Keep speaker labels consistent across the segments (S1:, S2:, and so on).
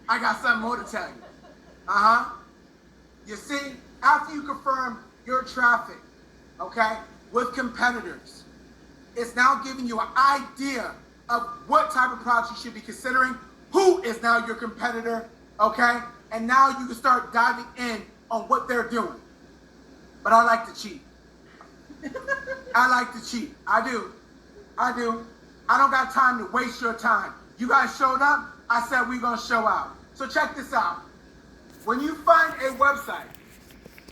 S1: I got something more to tell you. Uh-huh. You see, after you confirm your traffic, okay, with competitors, it's now giving you an idea of what type of products you should be considering, who is now your competitor, okay? And now you can start diving in on what they're doing. But I like to cheat. I like to cheat. I do. I don't got time to waste your time. You guys showed up, I said we're gonna show out. So check this out. When you find a website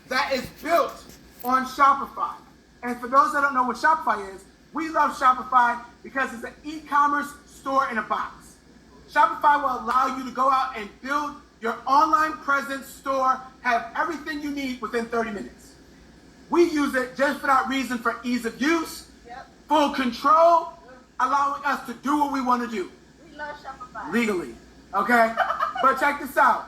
S1: that is built on Shopify, and for those that don't know what Shopify is, we love Shopify because it's an e-commerce store in a box. Shopify will allow you to go out and build your online presence store, have everything you need within 30 minutes. We use it just for that reason, for ease of use, full control, allowing us to do what we want to do.
S2: We love Shopify.
S1: Legally, okay? But check this out.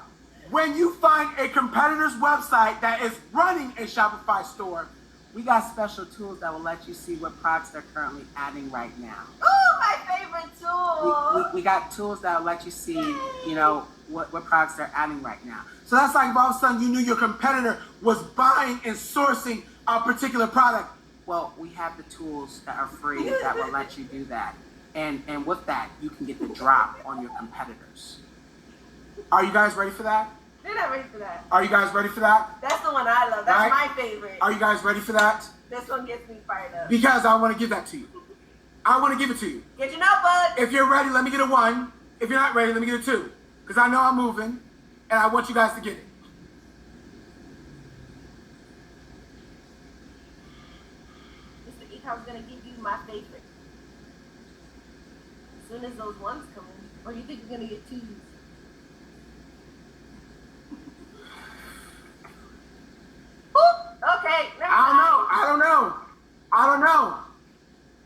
S1: When you find a competitor's website that is running a Shopify store,
S3: we got special tools that will let you see what products they're currently adding right now.
S2: Ooh, my favorite tool.
S3: We got tools that will let you see, you know, what products they're adding right now.
S1: So that's like if all of a sudden you knew your competitor was buying and sourcing a particular product.
S3: Well, we have the tools that are free that will let you do that. And with that, you can get the drop on your competitors.
S1: Are you guys ready for that?
S2: They're not ready for that.
S1: Are you guys ready for that?
S2: That's the one I love. That's
S1: Right?
S2: my favorite.
S1: Are you guys ready for that?
S2: This one gets me fired up.
S1: Because I want to give that to you. I want to give it to you.
S2: Get your notebook.
S1: If you're ready, let me get a 1. If you're not ready, let me get a 2. Because I know I'm moving, and I want you guys to get it.
S2: Mr. E-commerce is going to give you my favorite. As soon as those ones come in, or you think you're going to get 2s? Okay,
S1: I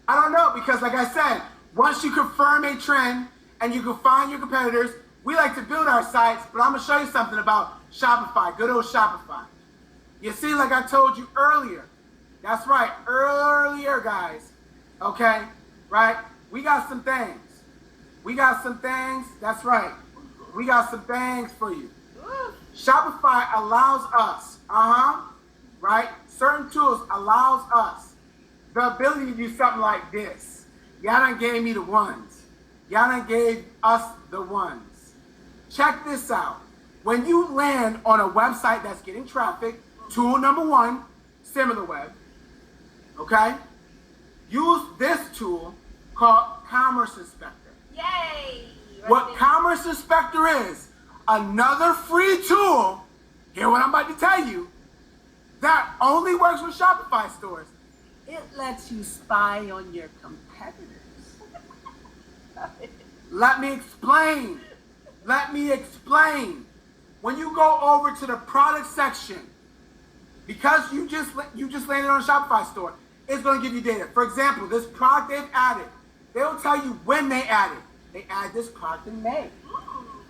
S1: don't know, because like I said, once you confirm a trend and you can find your competitors, we like to build our sites, but I'm going to show you something about Shopify, good old Shopify. You see, like I told you earlier, that's right, earlier, guys, okay, right? We got some things. That's right. We got some things for you. Shopify allows us, right? Certain tools allows us the ability to do something like this. Y'all done gave me the ones. Y'all done gave us the ones. Check this out. When you land on a website that's getting traffic, tool number 1, SimilarWeb, okay? Use this tool called Commerce Inspector.
S2: Yay!
S1: What Commerce Inspector is, another free tool, hear what I'm about to tell you, that only works with Shopify stores.
S3: It lets you spy on your competitors.
S1: Let me explain. When you go over to the product section, because you just landed on a Shopify store, it's going to give you data. For example, this product they've added, they'll tell you when they added. They added this product in May.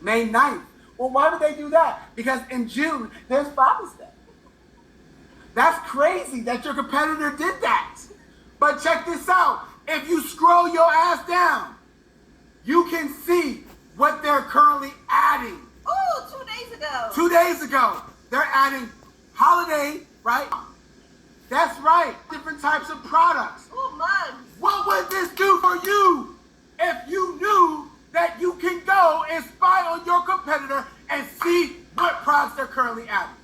S1: May 9th. Well, why would they do that? Because in June, there's Father's Day. That's crazy that your competitor did that. But check this out. If you scroll your ass down, you can see what they're currently adding.
S2: Ooh, 2 days ago.
S1: 2 days ago, they're adding holiday, right? That's right. Different types of products.
S2: Ooh, mugs.
S1: What would this do for you if you knew that you can go and spy on your competitor and see what products they're currently adding?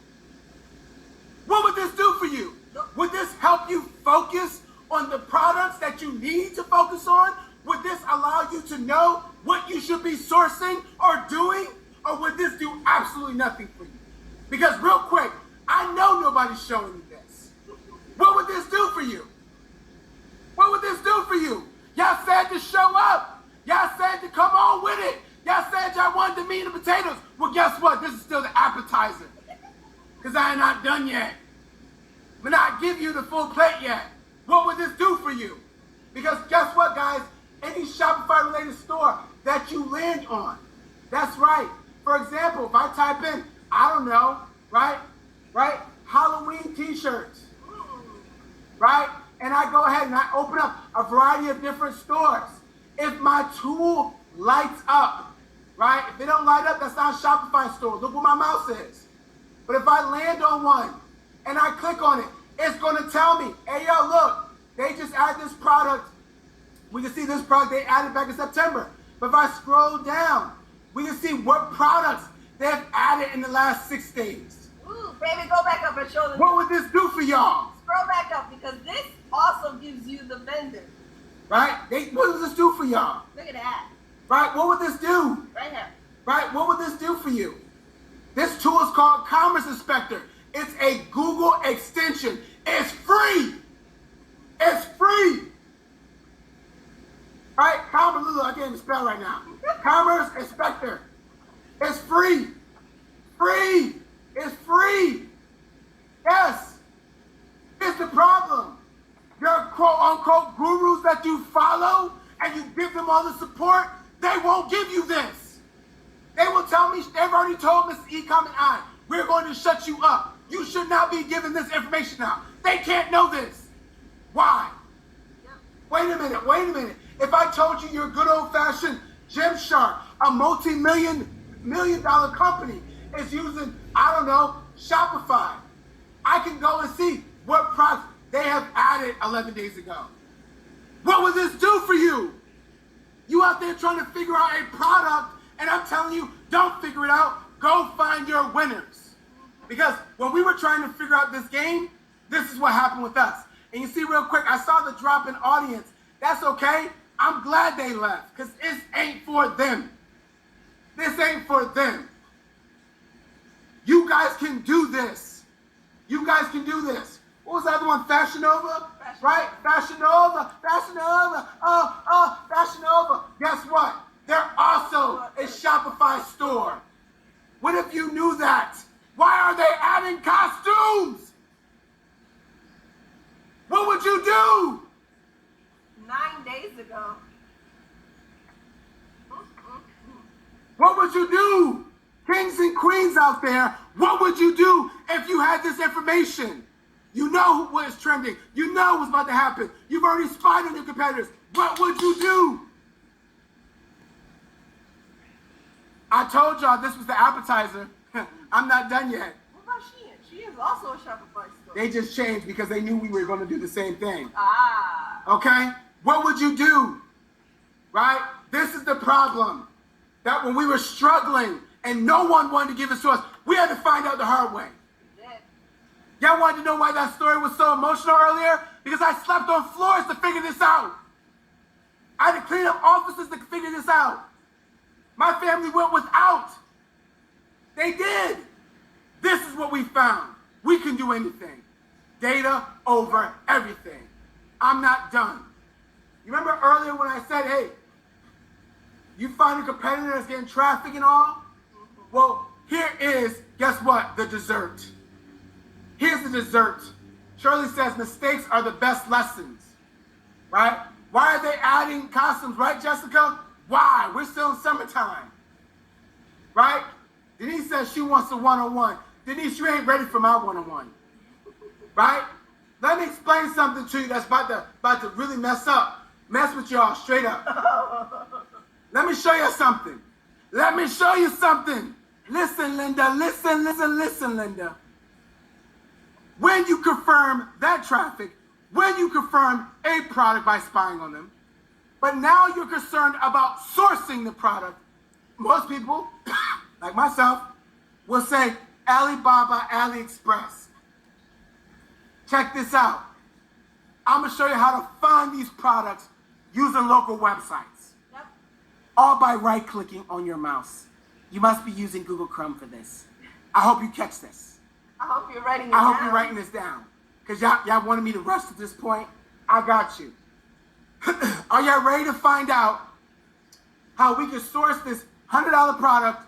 S1: What would this do for you? Would this help you focus on the products that you need to focus on? Would this allow you to know what you should be sourcing or doing? Or would this do absolutely nothing for you? Because real quick, I know nobody's showing you this. What would this do for you? What would this do for you? Y'all said to show up. Y'all said to come on with it. Y'all said y'all wanted the meat and potatoes. Well, guess what? This is still the appetizer. Because I ain't not done yet. But not give you the full plate yet. What would this do for you? Because guess what, guys? Any Shopify related store that you land on, that's right. For example, if I type in, I don't know, right? Halloween t-shirts, right? And I go ahead and I open up a variety of different stores. If my tool lights up right? If they don't light up, that's not a Shopify store. Look where my mouse is. But if I land on one and I click on it, it's going to tell me, hey, yo, look, they just added this product. We can see this product they added back in September. But if I scroll down, we can see what products they've added in the last 6 days.
S2: Ooh, baby, go back up and show them.
S1: What would this do for y'all?
S2: Scroll back up because this also gives you the vendor.
S1: Right? What does this do for y'all?
S2: Look at that.
S1: Right? What would this do?
S2: Right here.
S1: Right? What would this do for you? This tool is called Commerce Inspector. It's a Google extension. It's free. It's free. Right? Commerce, I can't even spell right now. Commerce Inspector. It's free. Free. It's free. Yes. It's the problem. Your quote unquote gurus that you follow and you give them all the support, they won't give you this. They will tell me, they've already told Mr. E-commerce and I, we're going to shut you up. You should not be giving this information out. They can't know this. Why?
S2: Yep.
S1: Wait a minute. If I told you your good old-fashioned Gymshark, a multi-million dollar company, is using, I don't know, Shopify, I can go and see what products they have added 11 days ago. What would this do for you? You out there trying to figure out a product, and I'm telling you, don't figure it out. Go find your winners. Because when we were trying to figure out this game, this is what happened with us. And you see real quick, I saw the drop in audience. That's okay. I'm glad they left because this ain't for them. This ain't for them. You guys can do this. You guys can do this. What was the other one? Fashion Nova? Right? Fashion Nova. Fashion Nova. Fashion Nova. Guess what? They're also a Shopify store. What if you knew that? Why are they adding costumes? What would you do?
S2: 9 days ago.
S1: What would you do? Kings and queens out there, what would you do if you had this information? You know what is trending. You know what's about to happen. You've already spied on your competitors. What would you do? I told y'all this was the appetizer. I'm not done yet.
S2: What about Shein? She is also a Shopify store.
S1: They just changed because they knew we were going to do the same thing.
S2: Ah.
S1: Okay? What would you do? Right? This is the problem. That when we were struggling and no one wanted to give it to us, we had to find out the hard way. Y'all wanted to know why that story was so emotional earlier? Because I slept on floors to figure this out. I had to clean up offices to figure this out. My family went without. They did. This is what we found. We can do anything. Data over everything. I'm not done. You remember earlier when I said, hey, you find a competitor that's getting traffic and all? Well, here is, guess what, the dessert. Here's the dessert. Shirley says mistakes are the best lessons, right? Why are they adding costumes, right, Jessica? Why? We're still in summertime, right? Denise says she wants a one-on-one. Denise, you ain't ready for my one-on-one, right? Let me explain something to you that's about to really mess with y'all straight up. Let me show you something. Let me show you something. Listen, Linda. Listen, Linda. When you confirm that traffic, when you confirm a product by spying on them, but now you're concerned about sourcing the product, most people, like myself, will say Alibaba, AliExpress. Check this out. I'm going to show you how to find these products using local websites.
S2: Yep.
S1: All by right-clicking on your mouse. You must be using Google Chrome for this. I hope you catch this.
S2: I hope you're writing it
S1: I
S2: down.
S1: hope you're writing this down. Because y'all wanted me to rush to this point. I got you. Are y'all ready to find out how we can source this $100 product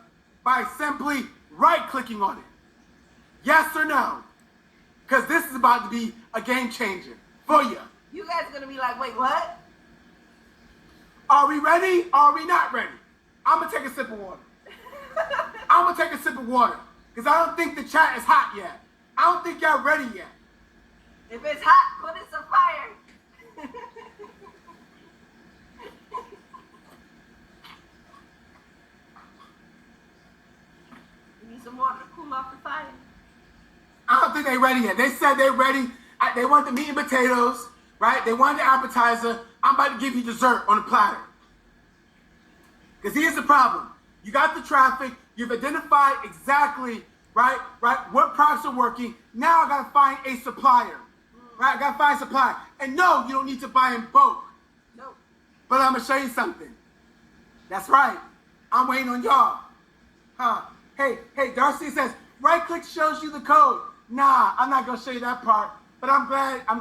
S1: by simply right-clicking on it? Yes or no? Because this is about to be a game changer for you.
S2: You guys are going to be like, wait, what?
S1: Are we ready? Are we not ready? I'm going to take a sip of water. Because I don't think the chat is hot yet. I don't think y'all ready yet.
S2: If it's hot, put in some fire. cool off the fire.
S1: I don't think they're ready yet. They said they're ready. They want the meat and potatoes, right? They want the appetizer. I'm about to give you dessert on a platter. Because here's the problem. You got the traffic. You've identified exactly, right, what products are working. Now I got to find a supplier, right? I got to find a supplier. And no, you don't need to buy in bulk.
S2: No.
S1: But I'm going to show you something. That's right. I'm waiting on y'all. Hey, Darcy says, right-click shows you the code. Nah, I'm not going to show you that part. But I'm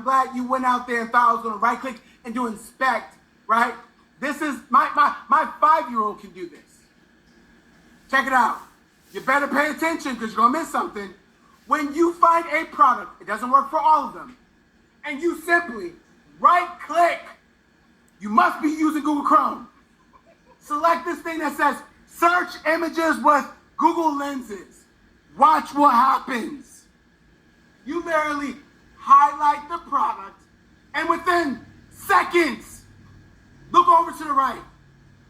S1: glad you went out there and thought I was going to right-click and do inspect, right? This is, my 5-year-old can do this. Check it out. You better pay attention because you're going to miss something. When you find a product, it doesn't work for all of them, and you simply right-click, you must be using Google Chrome. Select this thing that says, search images with Google lenses. Watch what happens. You literally highlight the product, and within seconds, look over to the right.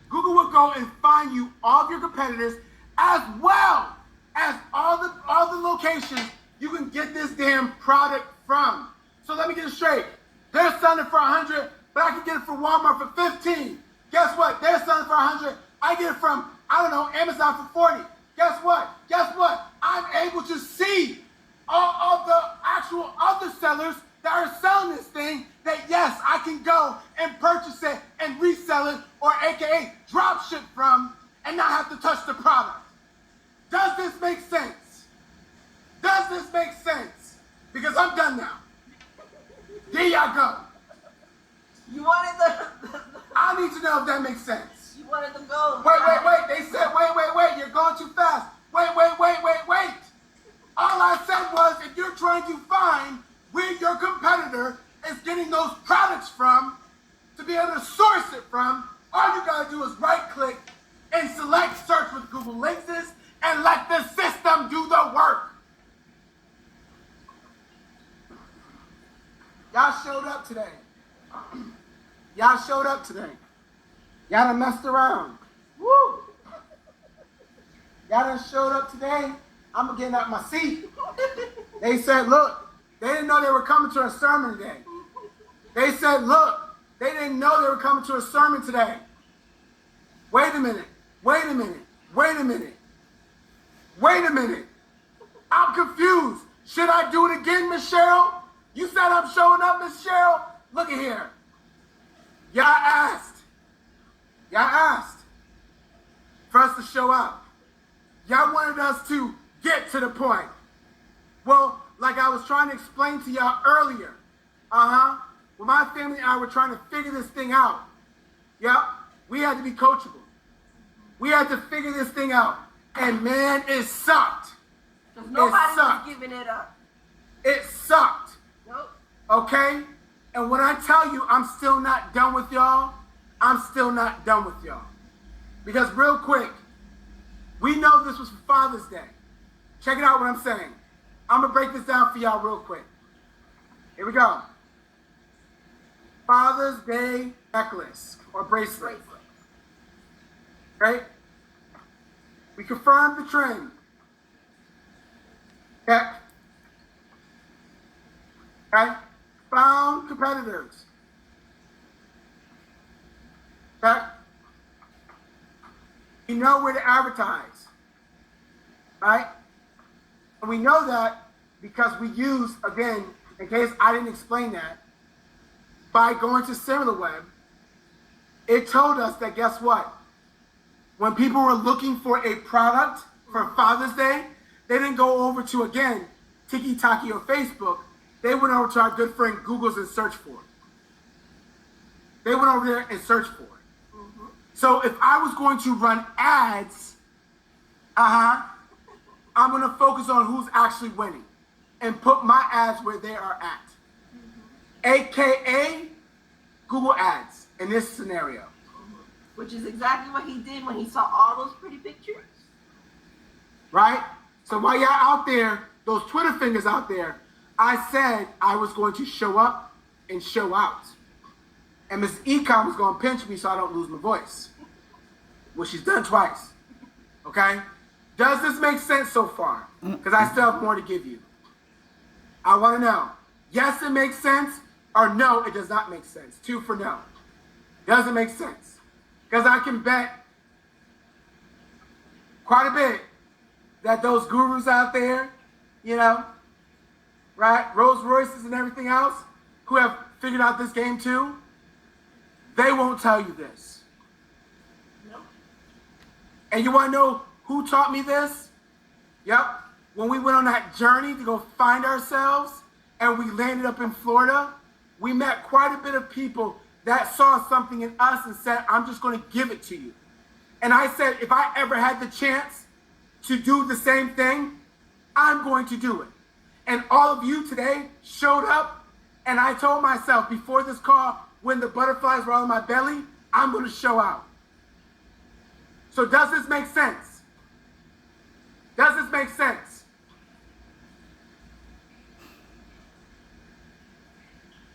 S1: Google will go and find you all of your competitors, as well as all the locations you can get this damn product from. So let me get it straight. They're selling it for 100, but I can get it from Walmart for 15. Guess what? They're selling it for 100. I get it from, I don't know, Amazon for 40. Guess what? I'm able to see all of the actual other sellers that are selling this thing, that yes, I can go and purchase it and resell it, or AKA drop ship from, and not have to touch the product. Does this make sense? Does this make sense? Because I'm done now. There y'all go.
S2: You wanted the
S1: I need to know if that makes sense.
S2: you wanted the gold.
S1: Wait. They said, wait. You're going too fast. Wait. All I said was, if you're trying to find where your competitor is getting those products from, to be able to source it from, all you gotta do is right-click and select search with Google Lenses and let the system do the work. Y'all showed up today. Y'all done messed around. Woo! Y'all done showed up today. I'm getting out my seat. They said, look, they didn't know they were coming to a sermon today. They said, look, they didn't know they were coming to a sermon today. Wait a minute. I'm confused. Should I do it again, Miss Cheryl? You said I'm showing up, Miss Cheryl? Look at here. Y'all asked for us to show up. Y'all wanted us to get to the point. Well, like I was trying to explain to y'all earlier, well, my family and I were trying to figure this thing out. Yep, we had to be coachable. We had to figure this thing out. And man, it sucked.
S2: Because nobody was giving it up.
S1: It sucked.
S2: Nope.
S1: Okay? And when I tell you I'm still not done with y'all, I'm still not done with y'all. Because real quick, we know this was for Father's Day. Check it out what I'm saying. I'm going to break this down for y'all real quick. Here we go. Father's Day necklace or bracelet. Okay? We confirmed the trend. Okay? Found competitors. Okay? We know where to advertise. Right? And we know that because we use, again, in case I didn't explain that, by going to SimilarWeb, it told us that, guess what? When people were looking for a product for Father's Day, they didn't go over to, again, TikTok or Facebook. They went over to our good friend Google's and searched for it. They went over there and searched for it. Mm-hmm. So if I was going to run ads, I'm going to focus on who's actually winning and put my ads where they are at. AKA Google Ads in this scenario.
S2: Which is exactly what he did when he saw all those pretty pictures.
S1: Right? So while y'all out there, those Twitter fingers out there, I said I was going to show up and show out. And Miss E-commerce was going to pinch me so I don't lose my voice. Well, she's done twice. Okay? Does this make sense so far? Because I still have more to give you. I want to know. Yes, it makes sense, or no, it does not make sense. 2 for no. Doesn't make sense. Because I can bet quite a bit that those gurus out there, you know, right, Rolls Royces and everything else, who have figured out this game too, they won't tell you this.
S2: No.
S1: And you want to know who taught me this? Yep. When we went on that journey to go find ourselves and we landed up in Florida, we met quite a bit of people that saw something in us and said, I'm just going to give it to you. And I said, if I ever had the chance to do the same thing, I'm going to do it. And all of you today showed up, and I told myself before this call, when the butterflies were all in my belly, I'm going to show out. So does this make sense? Does this make sense?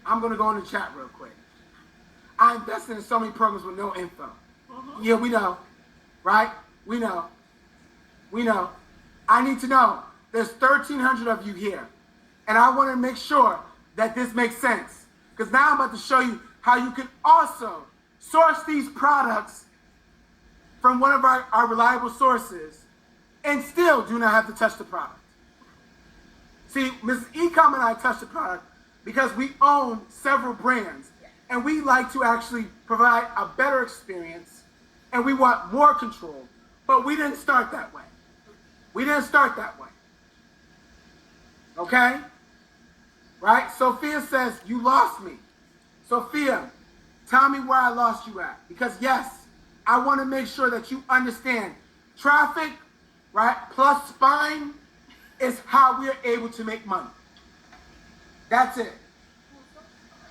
S1: I'm going to go in the chat real quick. I invested in so many programs with no info. Yeah, we know, right? We know. We know. I need to know. There's 1,300 of you here. And I want to make sure that this makes sense. Because now I'm about to show you how you can also source these products from one of our reliable sources and still do not have to touch the product. See, Mrs. E-commerce and I touch the product because we own several brands. And we like to actually provide a better experience. And we want more control. But we didn't start that way. We didn't start that way. Okay? Right? Sophia says, you lost me. Sophia, tell me where I lost you at. Because yes, I want to make sure that you understand traffic, right, plus spine is how we are able to make money. That's it.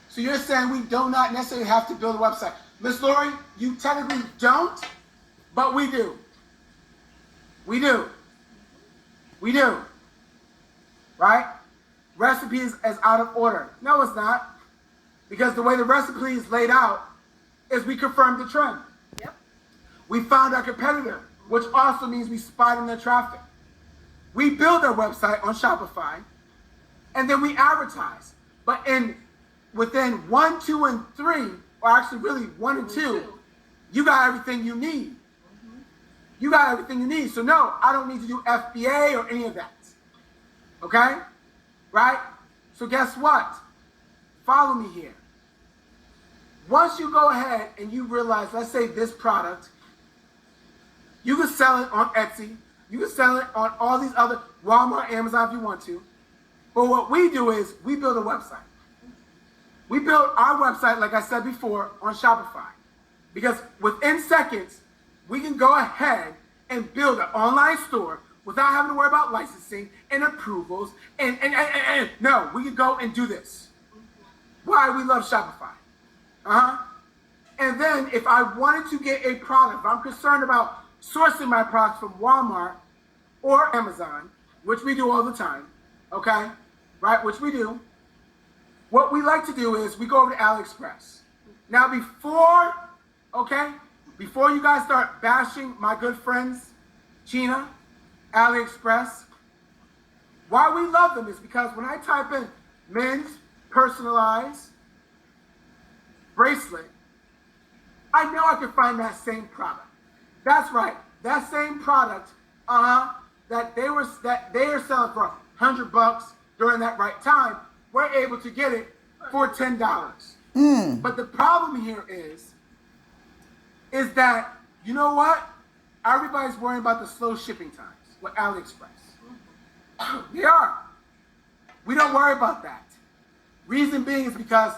S1: So you're saying we do not necessarily have to build a website. Miss Lori, you technically don't, but we do. We do. We do. Right? Recipe is out of order. No, it's not. Because the way the recipe is laid out is we confirmed the trend.
S2: Yep.
S1: We found our competitor, which also means we spied in their traffic. We build our website on Shopify, and then we advertise. But within 1, 2, and 3, or actually really 1 and 2, you got everything you need. You got everything you need. So no, I don't need to do FBA or any of that. Okay? Right? So guess what? Follow me here. Once you go ahead and you realize, let's say this product, you can sell it on Etsy. You can sell it on all these other, Walmart, Amazon if you want to. But what we do is we build a website. We built our website, like I said before, on Shopify. Because within seconds, we can go ahead and build an online store without having to worry about licensing and approvals. And no, we can go and do this. Why we love Shopify. And then if I wanted to get a product, if I'm concerned about sourcing my products from Walmart or Amazon, which we do all the time, okay, right, which we do, what we like to do is we go over to AliExpress. Now before you guys start bashing my good friends, Gina, AliExpress, why we love them is because when I type in men's personalized bracelet, I know I can find that same product. That's right, that same product, that they are selling for $100 during that right time. We're able to get it for $10. But the problem here is that, you know what? Everybody's worrying about the slow shipping times with AliExpress. They are. We don't worry about that. Reason being is because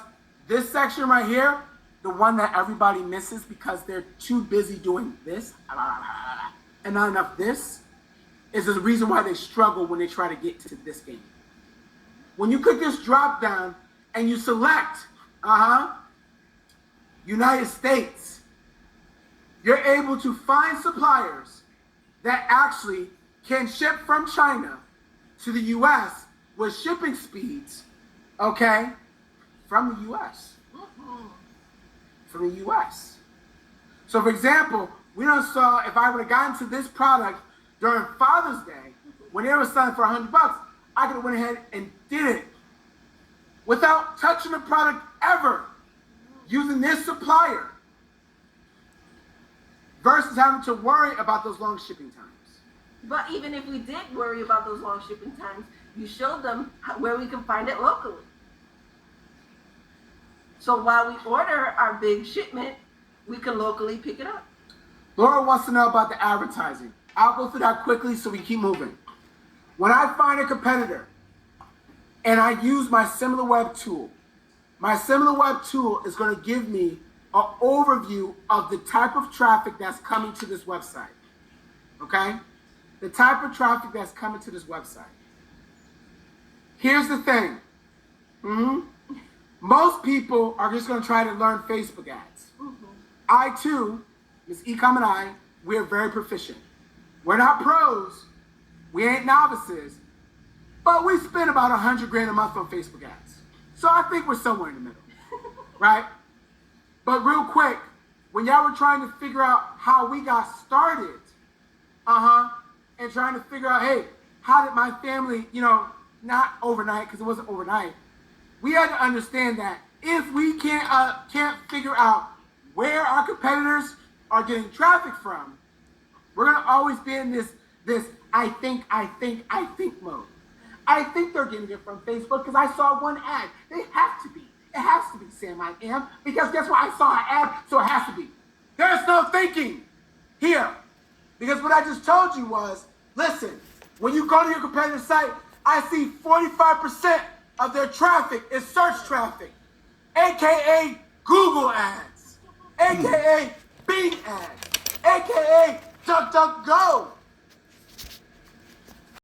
S1: this section right here, the one that everybody misses because they're too busy doing this and not enough this, is the reason why they struggle when they try to get to this game. When you click this drop down and you select United States, you're able to find suppliers that actually can ship from China to the US with shipping speeds, okay, from the US. From the US. So for example, we don't saw, if I would have gotten to this product during Father's Day, when they were selling for $100, I could have went ahead and did it without touching the product ever, using this supplier, versus having to worry about those long shipping times.
S2: But even if we did worry about those long shipping times, you showed them where we can find it locally. So while we order our big shipment, we can locally pick it up.
S1: Laura wants to know about the advertising. I'll go through that quickly so we keep moving. When I find a competitor and I use my SimilarWeb tool, my SimilarWeb tool is going to give me an overview of the type of traffic that's coming to this website. Okay? The type of traffic that's coming to this website. Here's the thing. Most people are just going to try to learn Facebook ads. I too, Ms. Ecom and I, we're very proficient. We're not pros. We ain't novices. But we spend about $100,000 a month on Facebook ads. So I think we're somewhere in the middle. Right? But real quick, when y'all were trying to figure out how we got started, and trying to figure out, hey, how did my family, not overnight, because it wasn't overnight, we had to understand that if we can't figure out where our competitors are getting traffic from, we're gonna always be in this I think mode. I think they're getting it from Facebook because I saw one ad. They have to be. It has to be Sam I Am, because guess what? I saw an ad, so it has to be. There's no thinking here. Because what I just told you was, listen, when you go to your competitor's site, I see 45% of their traffic is search traffic, aka Google ads, aka Bing ads, aka DuckDuckGo.